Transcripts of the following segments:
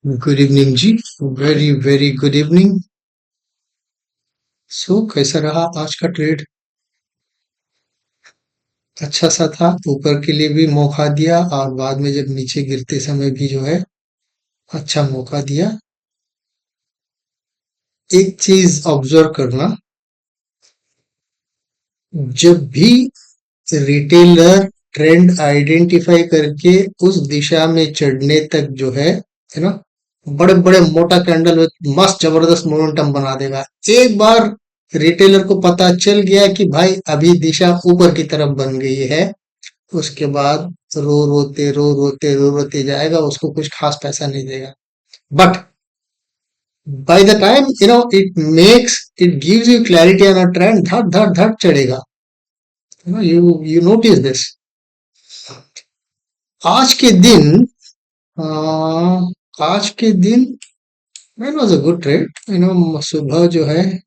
Good evening जी। Very very good evening. So कैसा रहा आज का ट्रेड? अच्छा सा था, ऊपर के लिए भी मौका दिया और बाद में जब नीचे गिरते समय भी जो है अच्छा मौका दिया। एक चीज ऑब्जर्व करना, जब भी रिटेलर ट्रेंड आइडेंटिफाई करके उस दिशा में चढ़ने तक जो है ना, बड़े बड़े मोटा कैंडल में मस्त जबरदस्त मोमेंटम बना देगा। एक बार रिटेलर को पता चल गया कि भाई अभी दिशा ऊपर की तरफ बन गई है, उसके बाद रो रोते जाएगा, उसको कुछ खास पैसा नहीं देगा। But by the time it gives you clarity on a trend, धड़ धड़ धड़ चढ़ेगा। You notice this. आज के दिन अ, आज के दिन it was a good trade. सुबह जो है,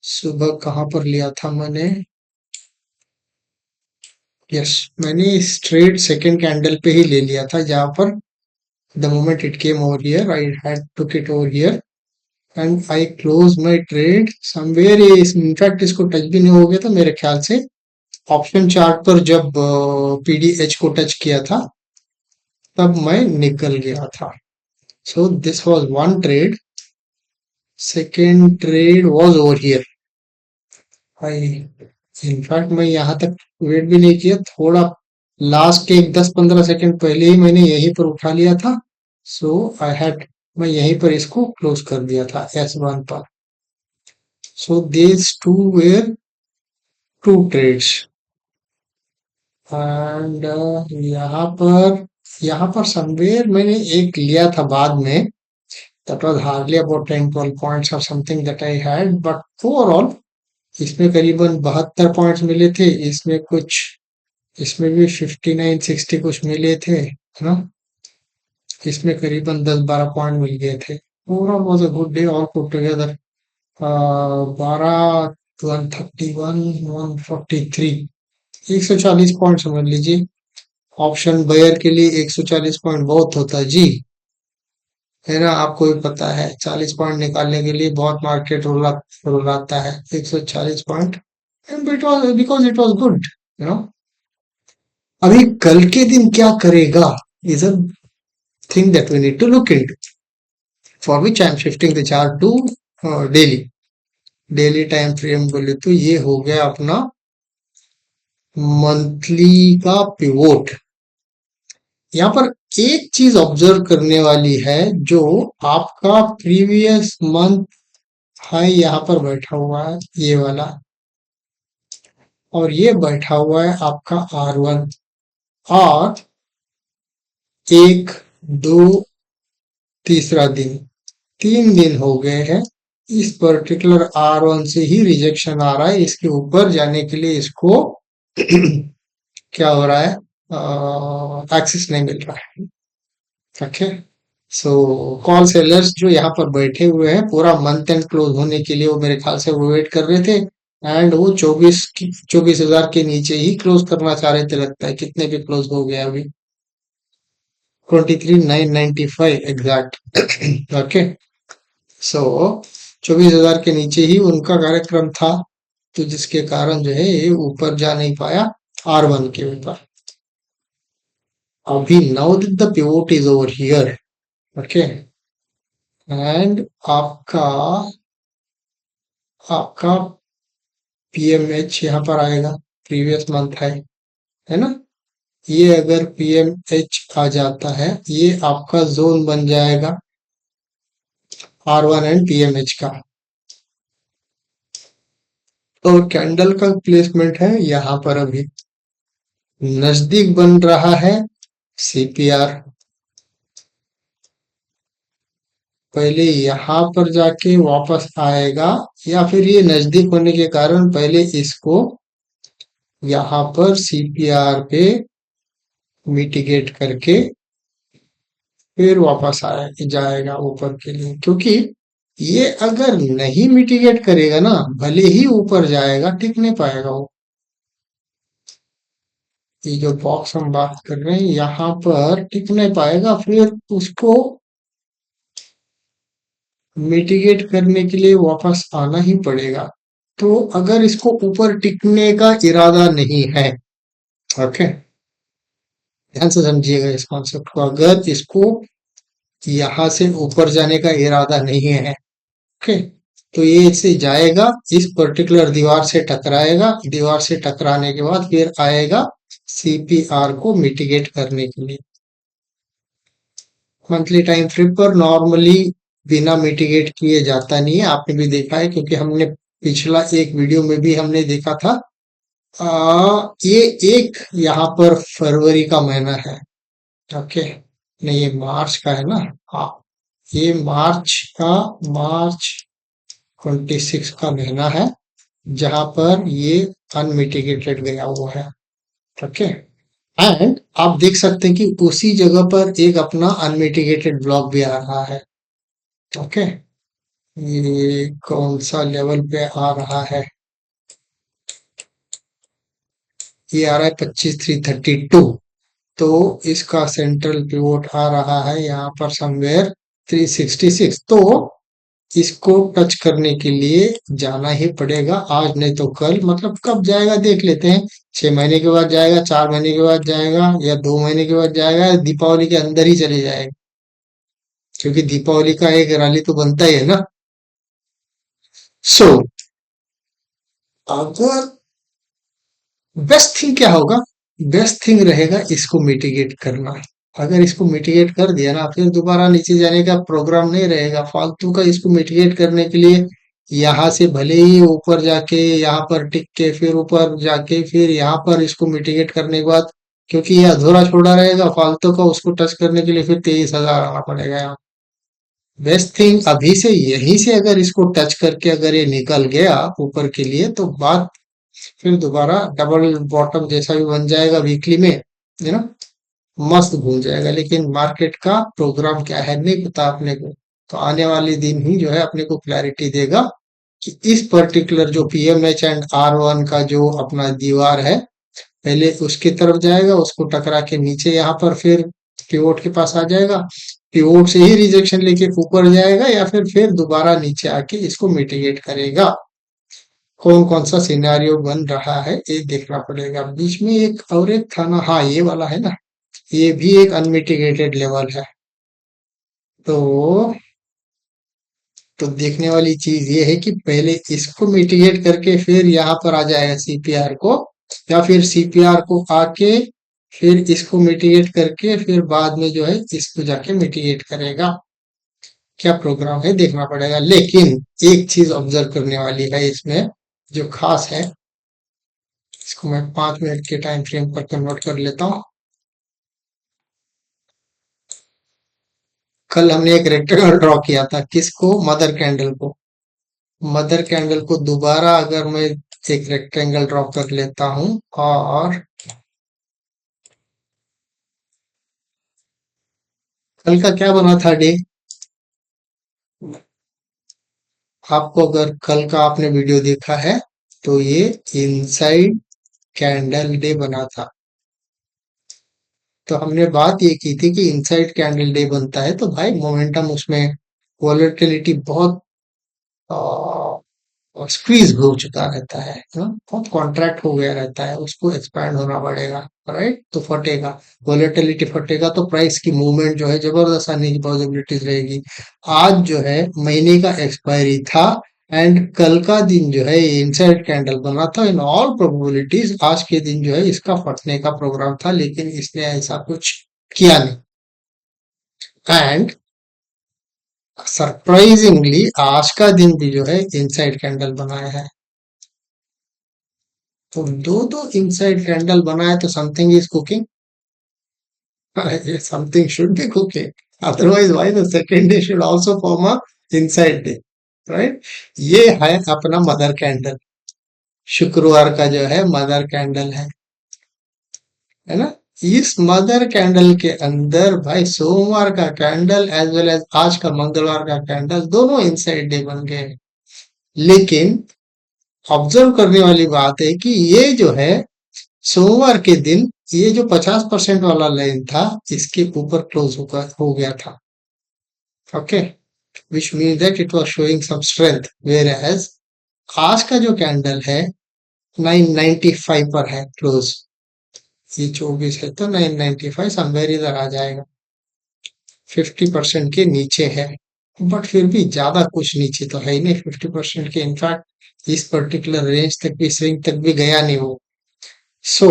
सुबह कहाँ पर लिया था मैंने? यस, मैंने स्ट्रेट सेकंड कैंडल पे ही ले लिया था, जहां पर the moment it came over here I had took it over here and I close my trade somewhere. In fact इसको टच भी नहीं हो गया था मेरे ख्याल से। ऑप्शन चार्ट पर जब पीडीएच को टच किया था तब मैं निकल गया था। So this was one trade. Second trade was over here. I in fact मैं यहाँ तक वेट भी नहीं किया, थोड़ा लास्ट के 10-15 सेकंड पहले ही मैंने यहीं पर उठा लिया था। सो आई हैड मैं यहीं पर इसको क्लोज कर दिया था S1 पर। So these two were two trades and यहाँ पर समवेयर मैंने एक लिया था बाद में। That was hardly about 10-12 points और something that I had, but overall इसमें करीबन 72 पॉइंट्स मिले थे। इसमें भी 59-60 कुछ मिले थे, है ना। इसमें करीबन 10-12 पॉइंट मिल गए थे। Overall was a good day all put together. 12, 131, 143, 140 point समझ लीजिए। ऑप्शन बायर के लिए 140 पॉइंट बहुत होता है जी, है ना। आपको भी पता है 40 पॉइंट निकालने के लिए बहुत मार्केट रुलाता है। 140 point and it was because it was good, you know. अभी कल के दिन क्या करेगा is a thing that we need to look into, for which I am shifting the chart to daily. Daily time frame बोले तो ये हो गया अपना मंथली का पिवोट। यहाँ पर एक चीज ऑब्जर्व करने वाली है, जो आपका प्रीवियस मंथ हाई यहाँ पर बैठा हुआ है ये वाला, और ये बैठा हुआ है आपका R1। और एक, दो, तीसरा दिन, 3 दिन हो गए हैं। इस पर्टिकुलर R1 से ही रिजेक्शन आ रहा है, इसके ऊपर जाने के लिए इसको क्या हो रहा है, एक्सेस नहीं मिल रहा है। ओके। सो कॉल सेलर्स जो यहाँ पर बैठे हुए हैं पूरा मंथ एंड क्लोज होने के लिए, वो मेरे ख्याल से वो वेट कर रहे थे। एंड वो 24,000 के नीचे ही क्लोज करना चाह रहे थे, लगता है। कितने पे क्लोज हो गया अभी? 23,995 एग्जैक्ट। ओके। सो 24,000 के नीचे ही उनका कार्यक्रम था, तो जिसके कारण जो है ये ऊपर जा नहीं पाया R1 के ऊपर। अभी now the pivot is over here. Okay. And आपका आपका पीएमएच यहाँ पर आएगा, प्रीवियस मंथ है ना। ये अगर पीएमएच आ जाता है, ये आपका जोन बन जाएगा R1 एंड पीएमएच का। तो कैंडल का प्लेसमेंट है यहाँ पर, अभी नजदीक बन रहा है सीपीआर। पहले यहाँ पर जाके वापस आएगा, या फिर ये नजदीक होने के कारण पहले इसको यहाँ पर सीपीआर पे मिटिगेट करके फिर वापस आए जाएगा ऊपर के लिए। क्योंकि ये अगर नहीं मिटिगेट करेगा ना, भले ही ऊपर जाएगा, टिक नहीं पाएगा वो। ये जो बॉक्स हम बात कर रहे हैं यहाँ पर टिक नहीं पाएगा, फिर उसको मिटिगेट करने के लिए वापस आना ही पड़ेगा। तो अगर इसको ऊपर टिकने का इरादा नहीं है, ओके, ध्यान से समझिएगा इस कॉन्सेप्ट को, अगर इसको यहाँ से ऊपर जाने का इरादा नहीं है, ओके, तो ये इससे जाएगा, इस पर्टिकुलर दीवार से टकराएगा, दीवार से टकराने के बाद फिर आएगा सीपीआर को मिटिगेट करने के लिए। मंथली टाइम फ्रेम पर नॉर्मली बिना मिटिगेट किए जाता नहीं है, आपने भी देखा है, क्योंकि हमने पिछला एक वीडियो में भी हमने देखा था। ये एक यहाँ पर फरवरी का महीना है, ओके, नहीं ये मार्च का है ना, हाँ, ये मार्च 26 का महीना है, जहां पर ये अनमिटिगेटेड गया हुआ है, ओके। एंड आप देख सकते हैं कि उसी जगह पर एक अपना अनमिटिगेटेड ब्लॉक भी आ रहा है, ओके। ये कौन सा लेवल पे आ रहा है, ये आ रहा है 25,332। तो इसका सेंट्रल पिवोट आ रहा है यहाँ पर समवेयर 366। तो इसको टच करने के लिए जाना ही पड़ेगा, आज नहीं तो कल, मतलब कब जाएगा देख लेते हैं, 6 महीने के बाद जाएगा, 4 महीने के बाद जाएगा, या 2 महीने के बाद जाएगा, या दीपावली के अंदर ही चले जाएगा, क्योंकि दीपावली का एक रैली तो बनता ही है ना। सो अगर बेस्ट थिंग क्या होगा, बेस्ट थिंग रहेगा इसको मिटिगेट करना। अगर इसको मिटिगेट कर दिया ना, फिर दोबारा नीचे जाने का प्रोग्राम नहीं रहेगा फालतू का। इसको मिटिगेट करने के लिए यहाँ से भले ही ऊपर जाके यहाँ पर टिक के फिर ऊपर जाके फिर यहाँ पर इसको मिटिगेट करने के बाद, क्योंकि ये अधूरा छोड़ा रहेगा फालतू का, उसको टच करने के लिए फिर 23,000 आना पड़ेगा यहाँ। बेस्ट थिंग अभी से यहीं से अगर इसको टच करके अगर ये निकल गया ऊपर के लिए, तो बात फिर दोबारा डबल बॉटम जैसा भी बन जाएगा वीकली में, है ना, मस्त घूम जाएगा। लेकिन मार्केट का प्रोग्राम क्या है नहीं पता अपने को, तो आने वाले दिन ही जो है अपने को क्लैरिटी देगा कि इस पर्टिकुलर जो पीएमएच एंड आर1 का जो अपना दीवार है, पहले उसकी तरफ जाएगा, उसको टकरा के नीचे यहाँ पर फिर पिवोट के पास आ जाएगा, पिवोट से ही रिजेक्शन लेके ऊपर जाएगा, या फिर दोबारा नीचे आके इसको मिटिगेट करेगा। कौन कौन सा सिनेरियो बन रहा है ये देखना पड़ेगा। बीच में एक और एक था ना, हाँ ये वाला है ना, ये भी एक अनमिटिगेटेड लेवल है। तो देखने वाली चीज ये है कि पहले इसको मिटिगेट करके फिर यहाँ पर आ जाएगा सीपीआर को, या फिर सीपीआर को आके फिर इसको मिटिगेट करके फिर बाद में जो है इसको जाके मिटिगेट करेगा। क्या प्रोग्राम है देखना पड़ेगा। लेकिन एक चीज ऑब्जर्व करने वाली है इसमें जो खास है, इसको मैं 5 मिनट के टाइम फ्रेम पर कन्वर्ट कर लेता हूँ। कल हमने एक रेक्टेंगल ड्रॉ किया था, किसको, मदर कैंडल को। मदर कैंडल को दोबारा अगर मैं एक रेक्टेंगल ड्रॉ कर लेता हूँ, और कल का क्या बना था डे, आपको अगर कल का आपने वीडियो देखा है तो ये इनसाइड कैंडल डे बना था। तो हमने बात ये की थी कि इनसाइड कैंडल डे बनता है तो भाई मोमेंटम उसमें वॉलेटिलिटी बहुत स्क्वीज हो चुका रहता है ना, बहुत कॉन्ट्रैक्ट हो गया रहता है, उसको एक्सपैंड होना पड़ेगा, राइट, तो फटेगा, वॉलेटिलिटी फटेगा, तो प्राइस की मूवमेंट जो है जबरदस्त आने की पॉसिबिलिटीज रहेगी। आज जो है महीने का एक्सपायरी था, एंड कल का दिन जो है इनसाइड कैंडल बना था, इन ऑल प्रोबेबिलिटीज आज के दिन जो है इसका फटने का प्रोग्राम था, लेकिन इसने ऐसा कुछ किया नहीं। एंड सरप्राइजिंगली आज का दिन भी जो है इनसाइड कैंडल बनाया है। तो दो दो इनसाइड कैंडल बनाए तो something is cooking, something should be cooking, otherwise why the second day should also form a inside day, right. ये है अपना मदर कैंडल, शुक्रवार का जो है मदर कैंडल है ना। इस मदर कैंडल के अंदर भाई सोमवार का कैंडल एज वेल एज आज का मंगलवार का कैंडल दोनों इनसाइड डे बन गए। लेकिन ऑब्जर्व करने वाली बात है कि ये जो है सोमवार के दिन ये जो 50% वाला लाइन था इसके ऊपर क्लोज हो गया था, okay. which means that it was showing some strength, whereas आज का जो कैंडल है 995 पर है क्लोज। ये 24 है तो 995 समवेयर इधर आ जाएगा, 50% के नीचे है, बट फिर भी ज्यादा कुछ नीचे तो है ही नहीं 50% के। इनफैक्ट इस पर्टिकुलर रेंज तक भी, स्विंग तक भी गया नहीं वो। सो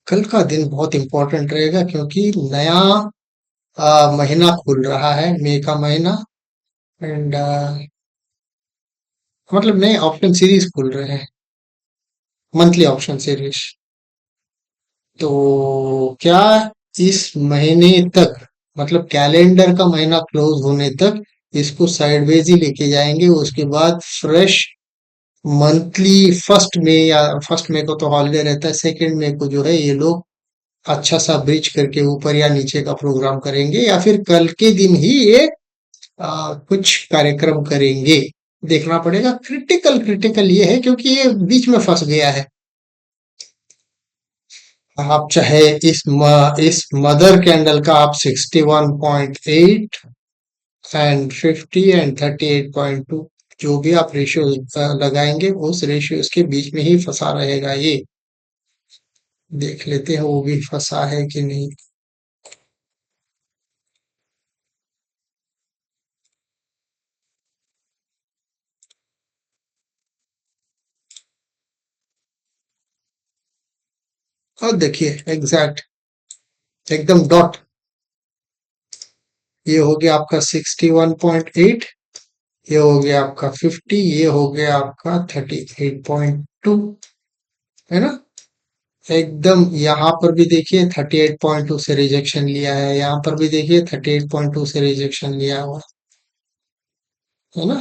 कल का दिन बहुत इंपॉर्टेंट रहेगा क्योंकि नया महीना खुल रहा है, मई का महीना। एंड मतलब नए ऑप्शन सीरीज खुल रहे हैं, मंथली ऑप्शन सीरीज। तो क्या इस महीने तक, मतलब कैलेंडर का महीना क्लोज होने तक इसको साइडवेज ही लेके जाएंगे, उसके बाद फ्रेश मंथली फर्स्ट में, या फर्स्ट में को तो हॉलीडे रहता है, सेकंड में को जो है ये लोग अच्छा सा ब्रिज करके ऊपर या नीचे का प्रोग्राम करेंगे, या फिर कल के दिन ही ये कुछ कार्यक्रम करेंगे, देखना पड़ेगा। क्रिटिकल क्रिटिकल ये है क्योंकि ये बीच में फंस गया है। आप चाहे इस मदर कैंडल का आप 61.8 एंड 50 एंड 38.2 जो भी आप रेशियो लगाएंगे, उस रेशियो के बीच में ही फंसा रहेगा ये। देख लेते हैं वो भी फंसा है कि नहीं। और देखिए एग्जैक्ट एकदम डॉट, ये हो गया आपका 61.8, ये हो गया आपका 50, ये हो गया आपका 38.2, है ना। एकदम यहाँ पर भी देखिए 38.2 से रिजेक्शन लिया है, यहाँ पर भी देखिए 38.2 से रिजेक्शन लिया हुआ है ना।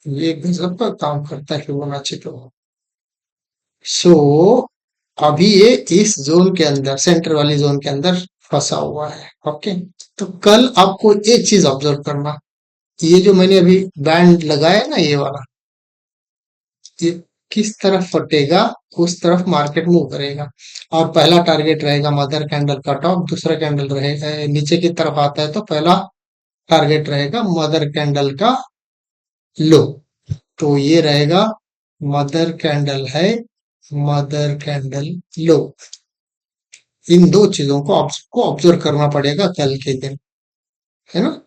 ये गजब का काम करता है फिबोनाची तो। सो अभी ये इस जोन के अंदर, सेंटर वाली जोन के अंदर फंसा हुआ है। ओके, तो कल आपको एक चीज ऑब्जर्व करना, ये जो मैंने अभी बैंड लगाया ना ये वाला, ये किस तरफ फटेगा उस तरफ मार्केट मूव करेगा। और पहला टारगेट रहेगा मदर कैंडल का टॉप, दूसरा कैंडल रहेगा नीचे की तरफ आता है तो पहला टारगेट रहेगा मदर कैंडल का लो। तो ये रहेगा मदर कैंडल है, मदर कैंडल लो। इन दो चीजों को आपको ऑब्जर्व करना पड़ेगा कल के दिन, है ना।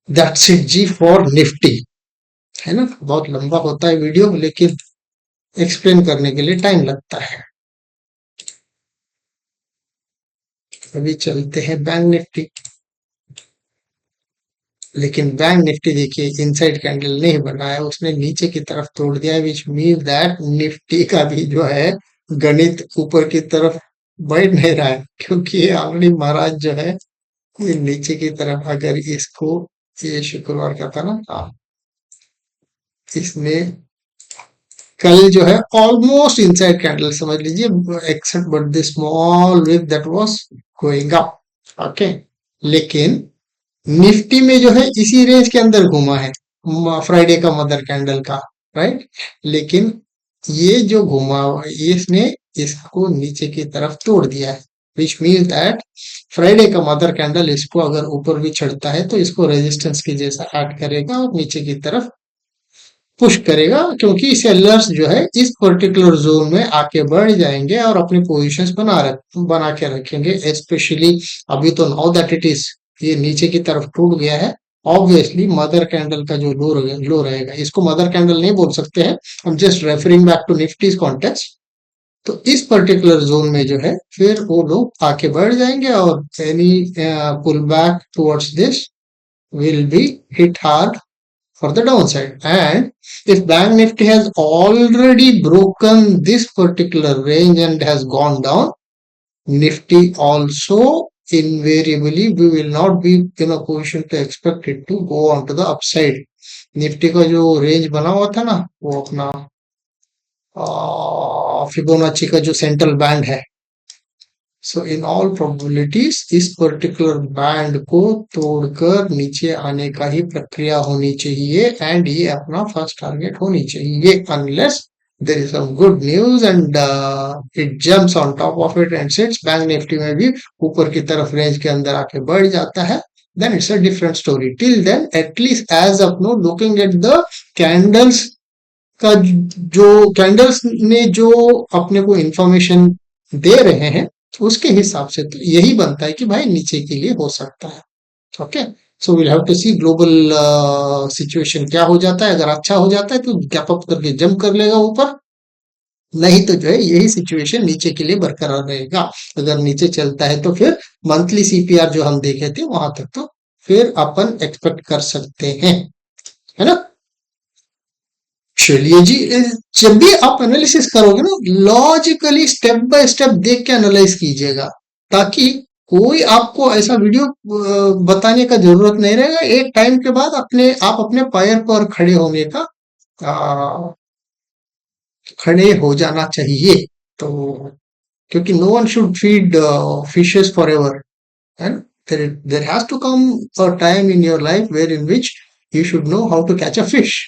That's it ji for Nifty, है ना। बहुत लंबा होता है वीडियो, लेकिन एक्सप्लेन करने के लिए टाइम लगता है। अभी चलते हैं बैंक निफ्टी। लेकिन बैंक निफ्टी देखिए इनसाइड कैंडल नहीं बना है, उसने नीचे की तरफ तोड़ दिया है, विच मीन दैट निफ्टी का भी जो है गणित ऊपर की तरफ बढ़ नहीं रहा है, क्योंकि ये ऑलरेडी महाराज जो है ये नीचे की तरफ, अगर इसको, ये शुक्रवार का था ना, इसने कल जो है ऑलमोस्ट इनसाइड कैंडल समझ लीजिए, except but the small wick that was going up. Okay, लेकिन निफ्टी में जो है इसी रेंज के अंदर घूमा है फ्राइडे का मदर कैंडल का, राइट। लेकिन ये जो घूमा हुआ है, इसने इसको नीचे की तरफ तोड़ दिया है, विच मीन्स दैट फ्राइडे का मदर कैंडल इसको अगर ऊपर भी चढ़ता है तो इसको रेजिस्टेंस की जैसा एक्ट करेगा और नीचे की तरफ पुश करेगा, क्योंकि सेलर्स जो है इस पर्टिकुलर जोन में आके बढ़ जाएंगे और अपनी पोजीशंस बना के रखेंगे। स्पेशली अभी तो नाउ दैट इट इज, ये नीचे की तरफ टूट गया है, ऑब्वियसली मदर कैंडल का जो लो रहेगा, इसको मदर कैंडल नहीं बोल सकते हैं, हम just referring back to Nifty's context. तो इस पर्टिकुलर जोन में जो है फिर वो लोग आके बढ़ जाएंगे और any pull back towards this will be hit hard for the downside. And if Bank Nifty has already broken this particular range and has gone down, Nifty also invariably we will not be in a position to expect it to go on to the upside. Nifty का जो range बना हुआ था ना, वो अपना Fibonacci का जो सेंट्रल बैंड है, सो इन ऑल प्रोबेबिलिटीज इस पर्टिकुलर बैंड को तोड़कर नीचे आने का ही प्रक्रिया होनी चाहिए, एंड ये अपना फर्स्ट टारगेट होनी चाहिए, unless there is some good news and it jumps on top of it and sits bank Nifty में भी ऊपर की तरफ रेंज के अंदर आके बढ़ जाता है, then it's a different story. Till then, at least as of now, looking at the candles का जो कैंडल्स ने जो अपने को इंफॉर्मेशन दे रहे हैं, उसके हिसाब से तो यही बनता है कि भाई नीचे के लिए हो सकता है. Okay, so will have to see global situation क्या हो जाता है. अगर अच्छा हो जाता है तो गैप अप करके जंप कर लेगा ऊपर, नहीं तो जो है यही सिचुएशन नीचे के लिए बरकरार रहेगा. अगर नीचे चलता है तो फिर मंथली सीपीआर जो हम देखे थे वहां तक तो फिर अपन एक्सपेक्ट कर सकते हैं, है ना. चलिए जी, जब भी आप एनालिसिस करोगे ना, लॉजिकली स्टेप बाय स्टेप देख के एनालाइज कीजिएगा, ताकि कोई आपको ऐसा वीडियो बताने का जरूरत नहीं रहेगा. एक टाइम के बाद आप अपने पैर पर खड़े होने का आ, खड़े हो जाना चाहिए. तो क्योंकि no one should feed fishes forever, and there has to come a time in your life where in which you should know how to catch a fish.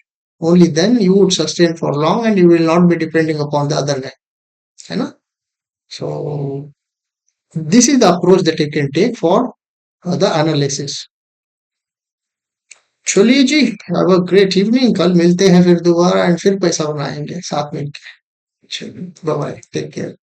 Only then you would sustain for long and you will not be depending upon the other guy, है ना. So this is the approach that you can take for the analysis. चलिए जी, have a great evening. कल मिलते हैं फिर दोबारा and फिर पैसा बनाएंगे साथ में. चलिए, बाय बाय, टेक केयर.